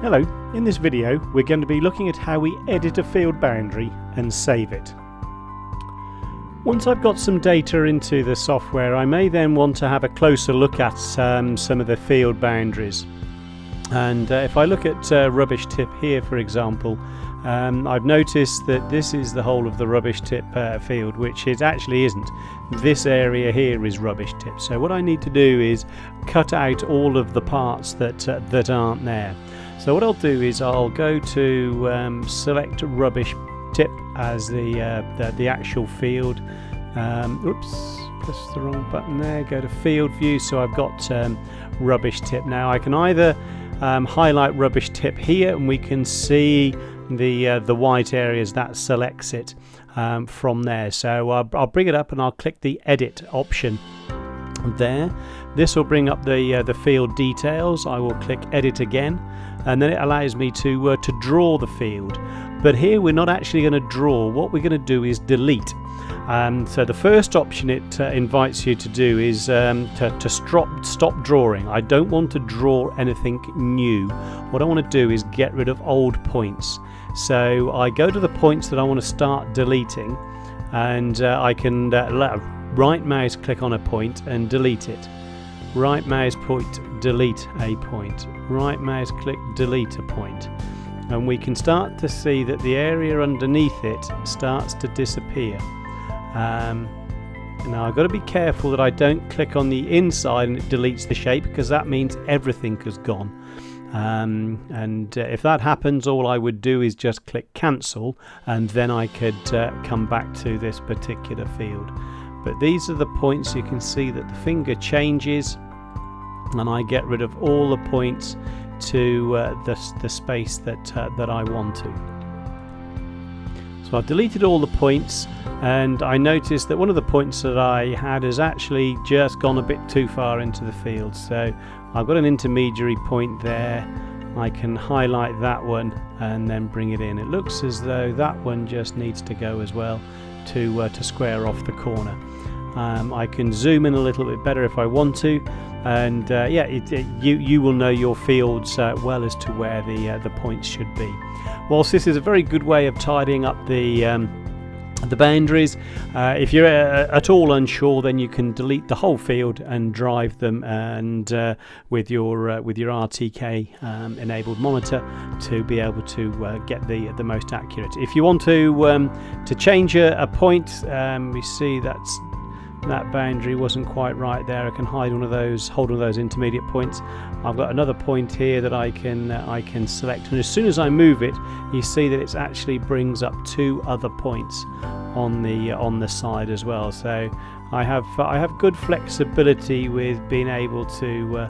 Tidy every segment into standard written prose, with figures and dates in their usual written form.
Hello, in this video we're going to be looking at how we edit a field boundary and save it. Once I've got some data into the software, I may then want to have a closer look at some of the field boundaries. And if I look at rubbish tip here, for example, I've noticed that this is the whole of the rubbish tip field, which it actually isn't. This area here is rubbish tip. So what I need to do is cut out all of the parts that aren't there. So what I'll do is I'll go to select rubbish tip as the actual field. Oops, press the wrong button there. Go to field view. So I've got rubbish tip. Now I can either highlight rubbish tip here, and we can see the white areas that selects it from there. So I'll bring it up and I'll click the edit option there. This will bring up the field details. I will click edit again, and then it allows me to draw the field. But here we're not actually going to draw. What we're going to do is delete. So the first option it invites you to do is to stop drawing. I don't want to draw anything new. What I want to do is get rid of old points. So I go to the points that I want to start deleting, and I can right mouse click on a point and delete it. Right mouse point, delete a point. Right mouse click, delete a point. And we can start to see that the area underneath it starts to disappear. Now I've got to be careful that I don't click on the inside and it deletes the shape, because that means everything has gone. If that happens, all I would do is just click cancel, and then I could come back to this particular field. But these are the points. You can see that the finger changes, and I get rid of all the points to the space that I want to. So I've deleted all the points, and I noticed that one of the points that I had has actually just gone a bit too far into the field. So I've got an intermediary point there. I can highlight that one and then bring it in. It looks as though that one just needs to go as well to square off the corner. I can zoom in a little bit better if I want to, and you will know your fields well as to where the points should be. Whilst this is a very good way of tidying up the boundaries, if you're at all unsure, then you can delete the whole field and drive them, and with your RTK enabled monitor to be able to get the most accurate. If you want to change a point, we see that boundary wasn't quite right there. I can hold one of those intermediate points. I've got another point here that I can select, and as soon as I move it, you see that it actually brings up two other points on the side as well. So I have good flexibility with being able to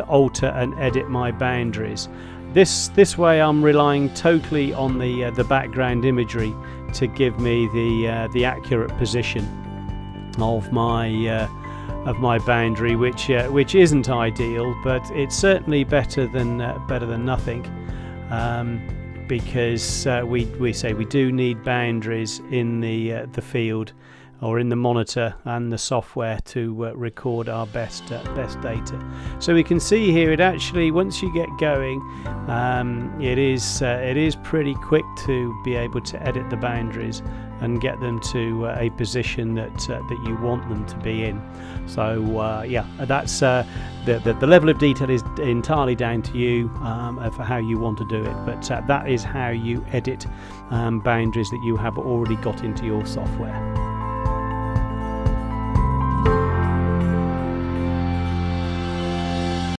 alter and edit my boundaries. This way I'm relying totally on the background imagery to give me the accurate position of my boundary, which isn't ideal, but it's certainly better than nothing, because we say we do need boundaries in the field or in the monitor and the software to record our best data. So we can see here, it actually, once you get going, it is pretty quick to be able to edit the boundaries and get them to a position that you want them to be in. So that's the level of detail is entirely down to you for how you want to do it, but that is how you edit boundaries that you have already got into your software.